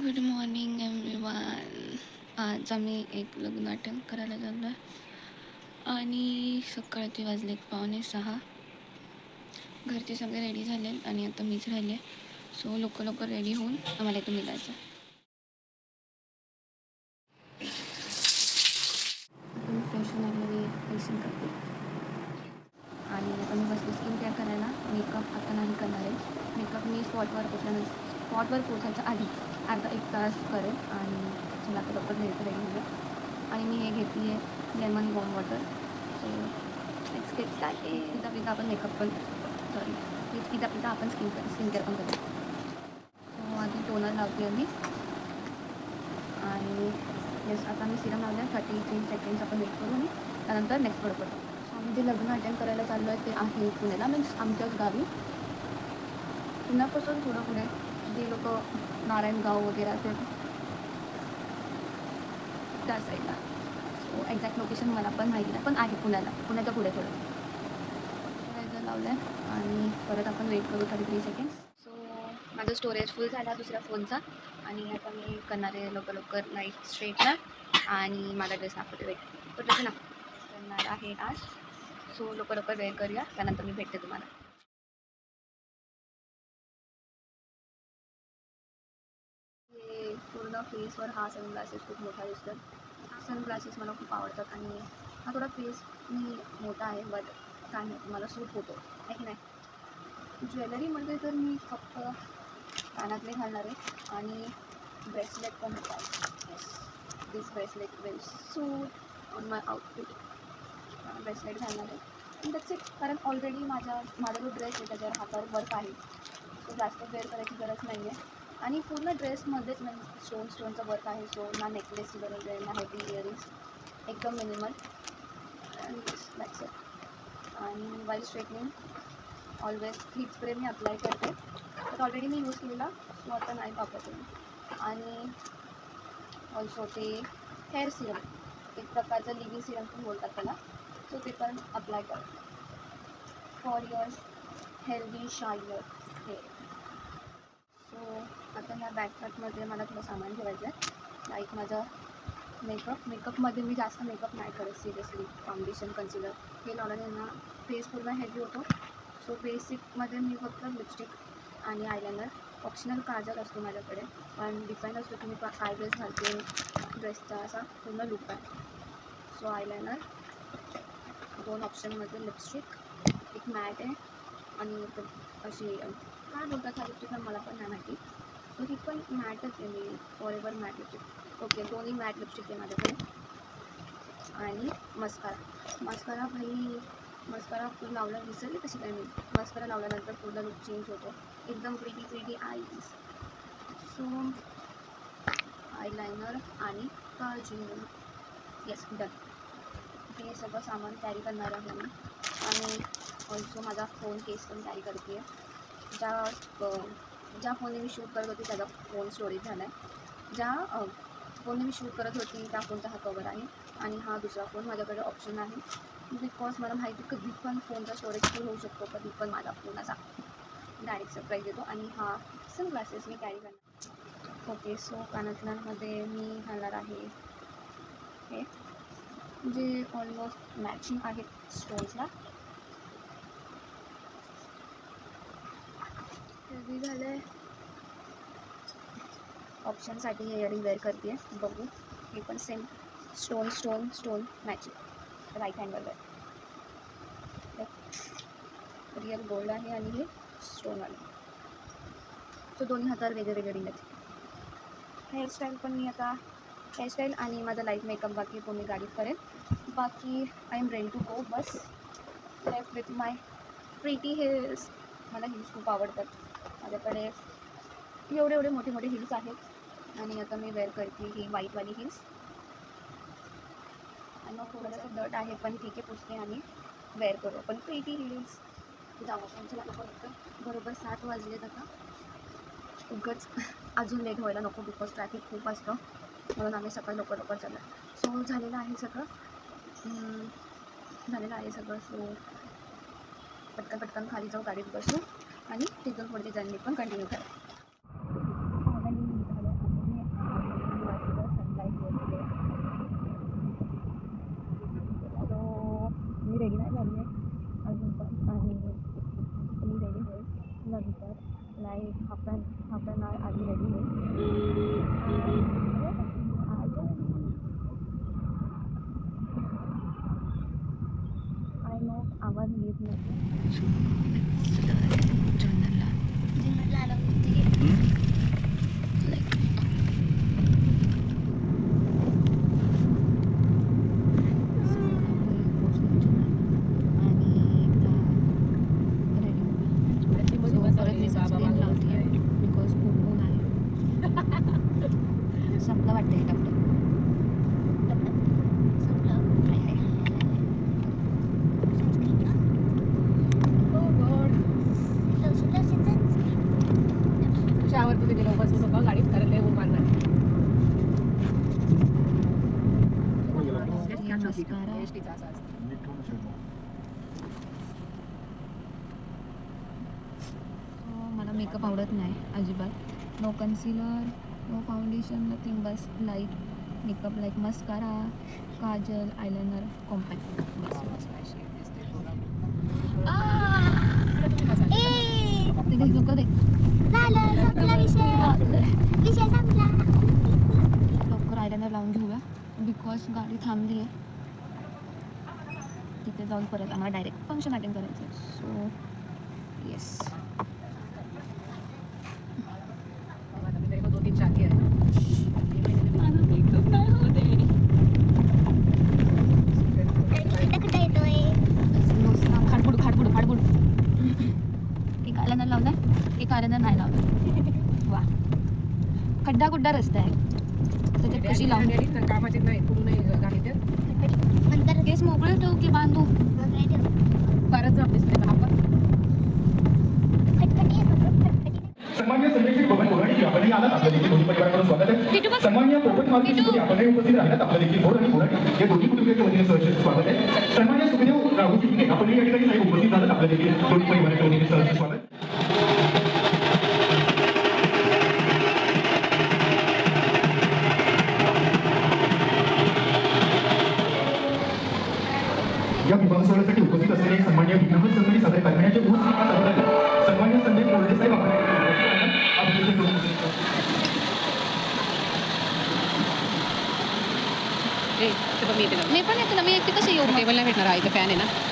Good morning everyone. आज आम्ही एक लग्न अटेंड करायला चाललो आहे आणि सकाळचे वाजलेत 5:45. घरचे सगळे रेडी झाले आणि आता मीच राहिले. सो लवकर रेडी होऊन आम्हाला इथून निघायचं. आता मी फ्रेश होऊन आलेली ड्रेसिंग करते आणि आता मी बसली स्किन केअर करायला. मेकअप आता नाही करणार आहे. मेकअप मी स्पॉटवर पोचायच्या आधी अर्धा 1 तास करेल आणि चला आता लवकर रेडी होऊया. आणि मी हे घेतली आहे lemon warm water. So let's get started. पिता आपण मेकअप पण पिता आपण स्किन केअर पण करू. सो आधी टोनर लावते मी आणि येस आता मी सिरम लावलं आहे. 33 सेकंड्स आपण वेट करू आणि त्यानंतर नेक्स्ट प्रोडक्ट करू. सो आम्ही जे लग्न अटेंड करायला चाललो आहे ते आहे पुण्याला, मीन्स आमच्याच गावी. पुण्यापासून थोडं पुढे जे लोक नारायणगाव वगैरे असेल त्या साईडला. सो एक्झॅक्ट लोकेशन मला पण माहिती नाही, पण आहे पुण्याच्या पुढे थोडं. मॉइश्चरायझर लावलं आहे आणि परत आपण वेट करू 33 सेकंड्स. सो माझं स्टोरेज फुल झाला दुसऱ्या फोनचा आणि आता मी करणार आहे लवकर लाईट स्ट्रेटनर आणि माझा ड्रेस दाखवते. वेट तर तसं ना करणार आहे आज. सो लवकर वेट करूया, त्यानंतर मी भेटते तुम्हाला. हे पूर्ण फेसवर हा सनग्लासेस खूप मोठा दिसतात. सनग्लासेस मला खूप आवडतात आणि हा थोडा फेस मी मोठा आहे, बट काय नाही मला सूट होतो आहे की नाही. ज्वेलरीमध्ये तर मी फक्त कानातले घालणार आहे आणि ब्रेसलेट पण होतात. Yes, this bracelet will suit on my outfit. Bracelet घालणार आहे दॅट्स इट. कारण ऑलरेडी माझा जो ड्रेस आहे त्याच्यावर हातावर वर्क आहे. सो जास्त वेअर करायची गरज नाही आहे आणि पूर्ण ड्रेसमध्येच म्हणजे स्टोनचं वर्क आहे. सो ना नेकलेसची गरज आहे ना हेवी इयरिंग्स, एकदम मिनिमल अँड दॅट्स इट. आणि while straightening always heat spray मी अप्लाय करते, बट ऑलरेडी मी यूज केलेला सो आता नाही वापरते मी. आणि ऑल्सो ते हेअर सिरम, एक प्रकारचं लिव्हिंग सिरम पण बोलतात त्याला. सो ते पण अप्लाय करते फॉर युअर हेल्दी शायर हेअर. सो आता ह्या बॅकपॅकमध्ये मला थोडं सामान ठेवायचं आहे. लाईक माझं मेकअपमध्ये मी जास्त मेकअप नाही करत सिरियसली. फाउंडेशन कन्सिलर हे लावल्याने ना फेस पूर्ण हेवी होतो. सो बेसिकमध्ये मी फक्त लिपस्टिक आणि आयलायनर, ऑप्शनल काजल असतो माझ्याकडे, पण डिपेंड असतो की मी काय ड्रेस घालते, ड्रेसचा असा पूर्ण लुक आहे. सो आयलायनर, 2 ऑप्शनमध्ये लिपस्टिक, एक मॅट आहे आणि अशी काय बोलतात ह्या लिपस्टिक मला पण नाही माहिती. सो ही पण मॅटच आहे, मी फॉरएव्हर मॅट लिपस्टिक. ओके, दोन्ही मॅट लिपस्टिक आहे माझ्याकडे. आणि मस्कारा मस्कारा लावला विसरली कशी काय मी. मस्कारा लावल्यानंतर पूर्ण लुक चेंज होतो, एकदम प्रिटी आईज. सो आयलायनर आणि काजल, येस डन. हे सगळं सामान कॅरी करणार आहे मी. आणि ऑल्सो माझा फोन केस पण कॅरी करते आहे. ज्या फोनने मी शूट करत होती त्याचा फोन स्टोरेज झाला आहे. ज्या फोनने मी शूट करत होती त्या फोनचा हा कवर आहे आणि हा दुसरा फोन माझ्याकडे ऑप्शन आहे. बिकॉज मला माहिती कधी पण फोनचा स्टोरेज फुल होऊ शकतो, कधी पण माझा फोन असा डायरेक्ट सरप्राईज देतो. आणि हा सनग्लासेस मी कॅरी करणार. ओके, सो कानातल्यांमध्ये मी घालणार आहे हे जे ऑलमोस्ट मॅचिंग आहेत स्टोन्सला. हेवी झालं आहे. ऑप्शनसाठी हे इयरिंग वेअर करते आहे, बघू. हे पण सेम स्टोन मॅचिंग राईट हँडवर आहे. रिअल गोल्ड आहे आणि हे स्टोन आले. सो दोन्ही हातावर वेगळे रिंग आहेत. हेअरस्टाईल पण मी आता हेअरस्टाईल आणि माझा लाईट मेकअप बाकी तो मी गाडीत करेन. बाकी I am ready to go. बस left with my pretty heels. मला हिल्स खूप आवडतात. माझ्याकडे एवढे मोठे हिल्स आहेत आणि आता मी वेअर करते ही व्हाईटवाली हिल्स. आणि मग थोडंसं दट आहे पण ठीक आहे, पुसते आणि वेअर करू आपण प्रिटी हिल्स. जाऊ चला बरोबर 7 वाजलेत आता. उगाच अजून लेट व्हायला नको बिकॉज ट्रॅफिक खूप असतं, म्हणून आम्ही सकाळी लवकर चाललो. सो झालेलं आहे सगळं. सो पटकन खाली जाऊ, गाडीत बसू आणि तिथून पुढची जर्नी पण कंटिन्यू करा. रेडी नाही झाली आहे अजून पण आणि मी रेडी होईल नंतर लाईक हाफ अँड आवर आधी रेडी होईल आय नो आवाज येत नाही संपलं वाटतं हे टपलं शावर तुझे गेलो बस सगळं गाडीत करत ऊन मारणार एसटीचा असा असतो मला मेकअप आवडत नाही अजिबात no concealer no foundation nothing बस लाईक मेकअप लाईक मस्कारा काजल आयलायनर कॉम्पॅक्ट लवकर आयलायनर लावून घेऊया बिकॉज गाडी थांबली आहे तिथे जाऊन परत आम्हाला डायरेक्ट फंक्शन अटेंड करायचं आहे सो येस दोन तीन शादी आहे खाडबुड एक आयलायनर लावलाय एक आयलायनर नाही लावलाय वा खड्डा खुड्डा रस्ता आहे त्याच्यात कशी लावून कामाची नाही कुठून नाही गाडीत नंतर केस मोकळे ठेवू की बांधू परत जाऊ आपण सन्मान्य संजय बबन कोराडी आपण आलात आपल्या देखील दोन्ही परिवाराकडून स्वागत आहे सन्मान्य पोपट मालती सुखदेव आपण उपस्थित राहण्यात आपल्या देखील भोर आणि कोराडी या दोन्ही कुटुंबाच्या वतीने सहर्ष स्वागत आहे सन्मान्य सुखदेव राहुजी पिके आपण या ठिकाणी साहेब उपस्थित झालात आपल्या देखील दोन्ही परिवाराच्या वतीने सहर्ष स्वागत या विवाह सोहळ्यासाठी उपस्थित असलेले सन्मान्य विघ्नहर संघटने सादर कारखान्याचे ऊस सन्मान्य संजय कोरडे साहेब आपण मी येते मी पण येते ना मी एकटी कशी येऊ टेबलला भेटणार आहे इथं फॅन आहे ना